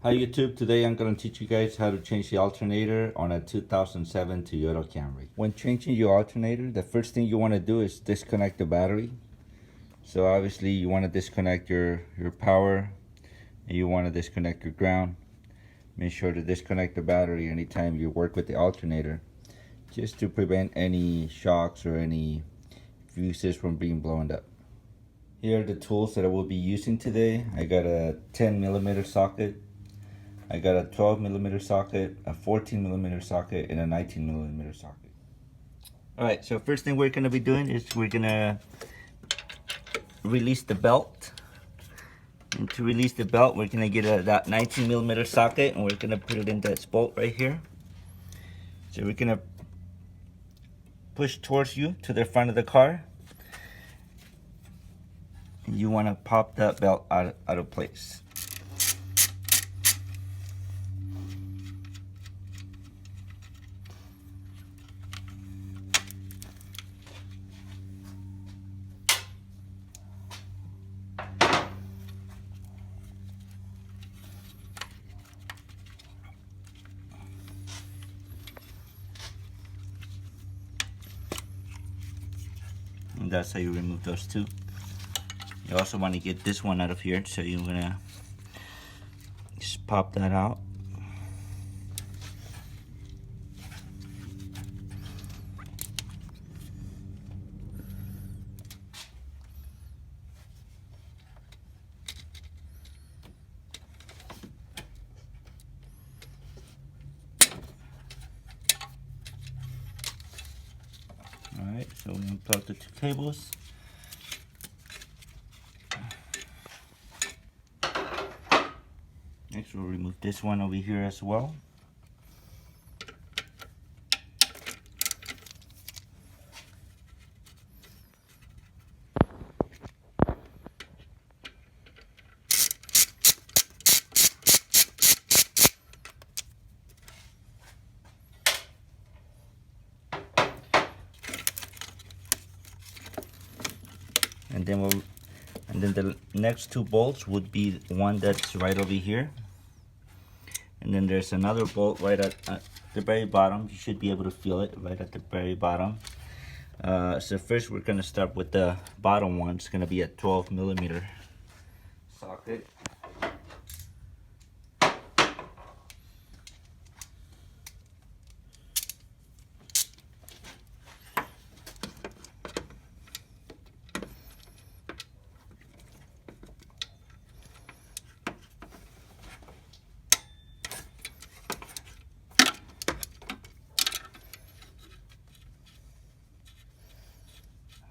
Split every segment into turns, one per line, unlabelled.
Hi YouTube, today I'm going to teach you guys how to change the alternator on a 2007 Toyota Camry. When changing your alternator, the first thing you want to do is disconnect the battery. So obviously you want to disconnect your power and you want to disconnect your ground. Make sure to disconnect the battery anytime you work with the alternator, just to prevent any shocks or any fuses from being blown up. Here are the tools that I will be using today. I got a 10mm socket, I got a 12mm socket, a 14mm socket, and a 19mm socket. Alright, so first thing we're going to be doing is we're going to release the belt. And to release the belt, we're going to get that 19mm socket and we're going to put it in that bolt right here. So we're going to push towards you to the front of the car. And you want to pop that belt out of place. And that's how you remove those two. You also want to get this one out of here, so you're gonna just pop that out. Alright, so we unplug the two cables. Next we'll remove this one over here as well. And then the next two bolts would be one that's right over here, and then there's another bolt right at the very bottom. You should be able to feel it right at the very bottom. So first we're going to start with the bottom one. It's going to be a 12mm socket.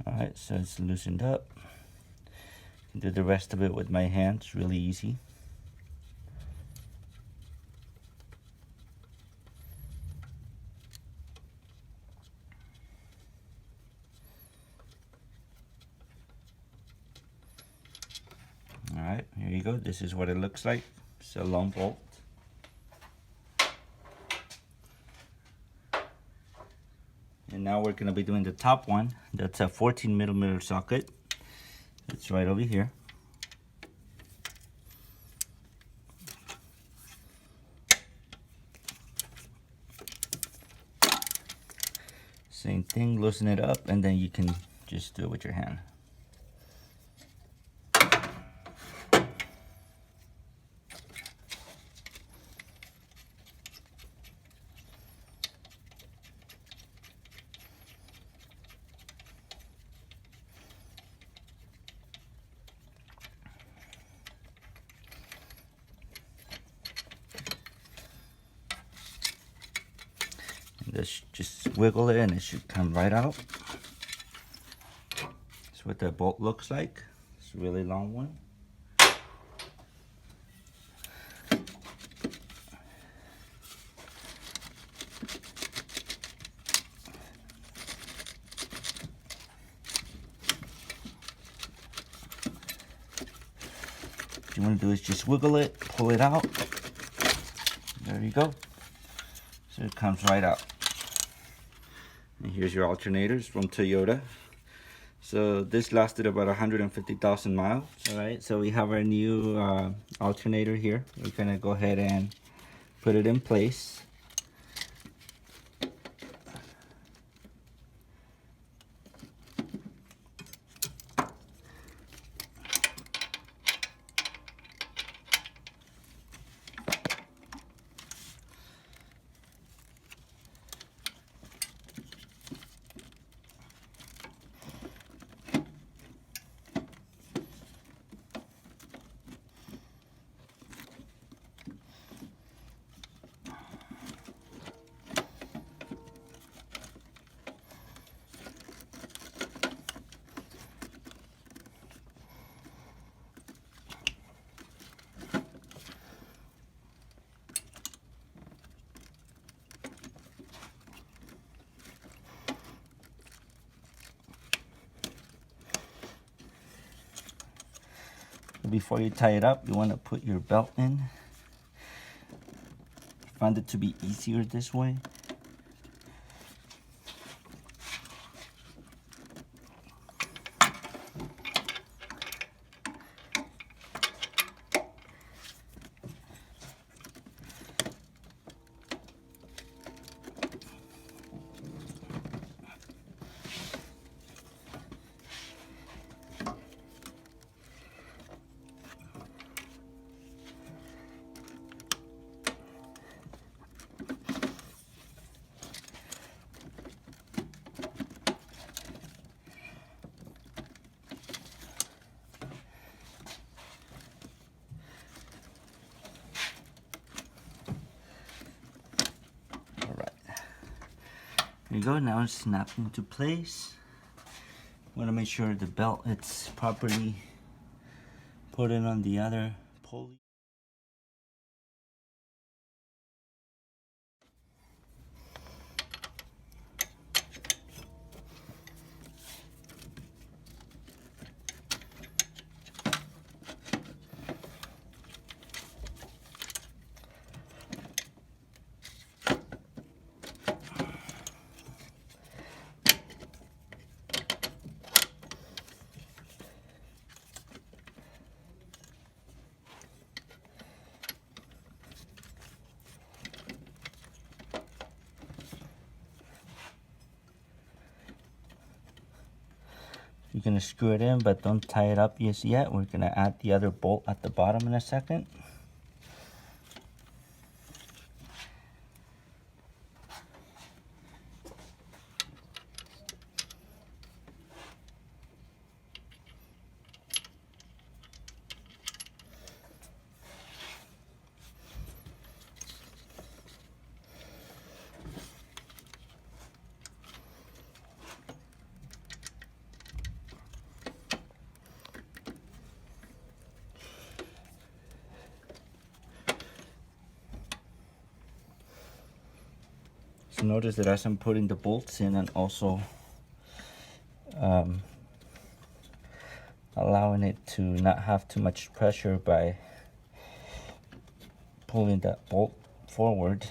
Alright, so it's loosened up. I can do the rest of it with my hands, really easy. Alright, here you go. This is what it looks like. It's a long bolt. And now we're going to be doing the top one. That's a 14mm socket. It's right over here. Same thing, loosen it up, and then you can just do it with your hand. Just wiggle it and it should come right out. That's what the bolt looks like. It's a really long one. What you want to do is just wiggle it, pull it out. There you go. So it comes right out. And here's your alternators from Toyota. So this lasted about 150,000 miles. All right, so we have our new alternator here. We're gonna go ahead and put it in place. Before you tie it up, you want to put your belt in. I found it to be easier this way. There you go, now it's snapped into place. Want to make sure the belt it's properly put in on the other pulley. You're gonna screw it in, but don't tie it up just yet. We're gonna add the other bolt at the bottom in a second. So notice that as I'm putting the bolts in and also allowing it to not have too much pressure by pulling that bolt forward.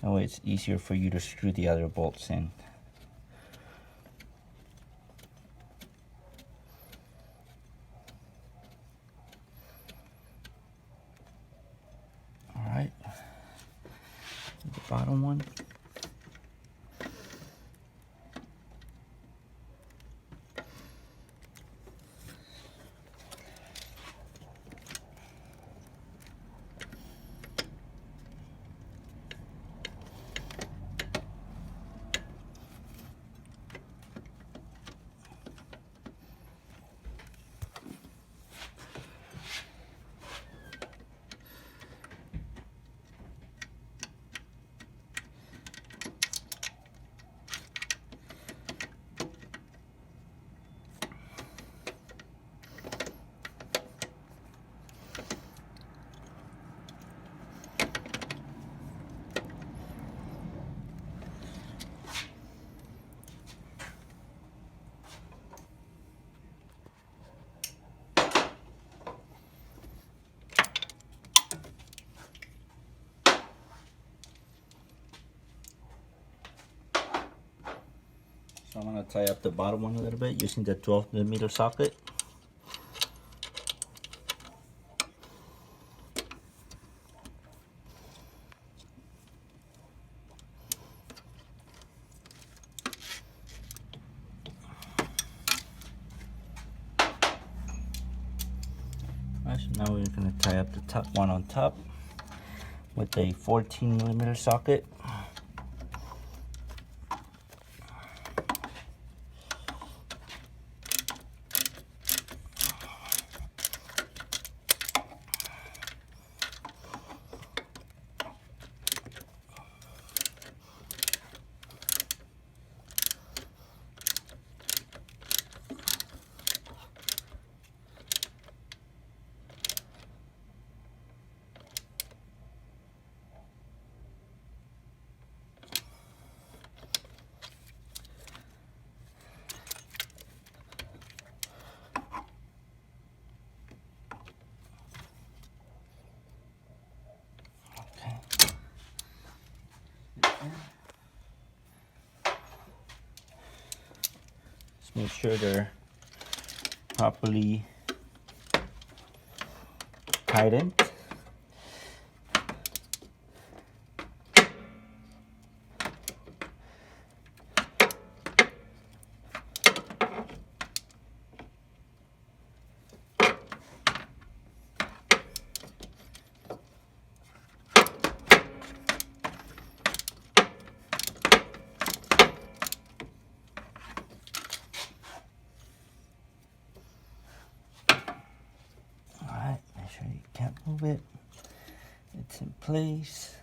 That way it's easier for you to screw the other bolts in. All right, the bottom one. I'm gonna tie up the bottom one a little bit using the 12mm socket. Alright, so now we're gonna tie up the top one on top with a 14mm socket. Just make sure they're properly tightened. You can't move it. It's in place.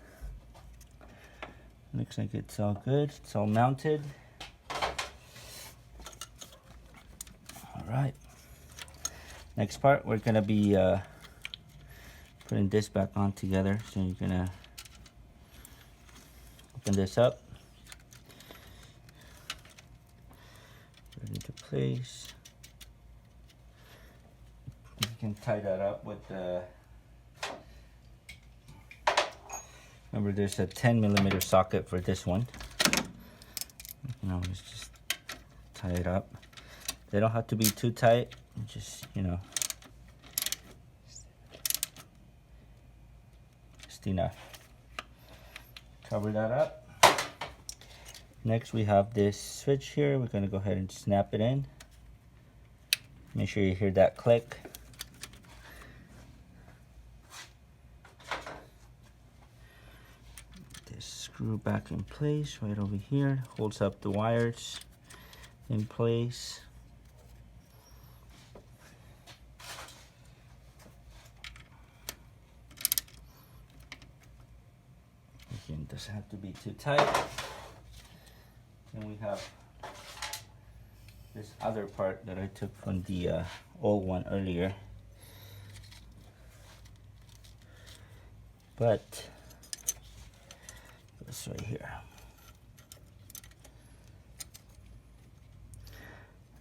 Looks like it's all good. It's all mounted. All right. Next part, we're gonna be putting this back on together. So you're gonna open this up, put it into place. You can tie that up with the, remember there's a 10mm socket for this one. You know, just tie it up. They don't have to be too tight, just, you know, just enough. Cover that up. Next we have this switch here. We're gonna go ahead and snap it in. Make sure you hear that click. Screw back in place right over here, holds up the wires in place. Again, doesn't have to be too tight. Then we have this other part that I took from the old one earlier, but this right here.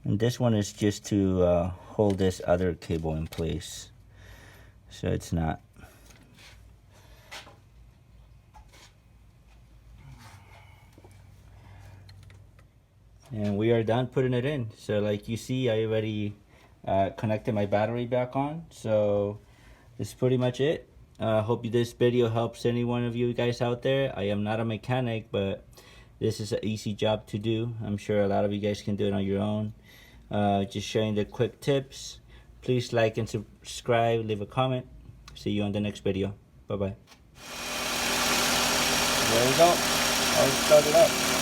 And this one is just to hold this other cable in place, so it's not. And we are done putting it in. So like you see, I already connected my battery back on. So this is pretty much it. Hope this video helps any one of you guys out there. I am not a mechanic, but this is an easy job to do. I'm sure a lot of you guys can do it on your own. Just sharing the quick tips. Please like and subscribe, leave a comment. See you on the next video. Bye bye. There we go. All started up.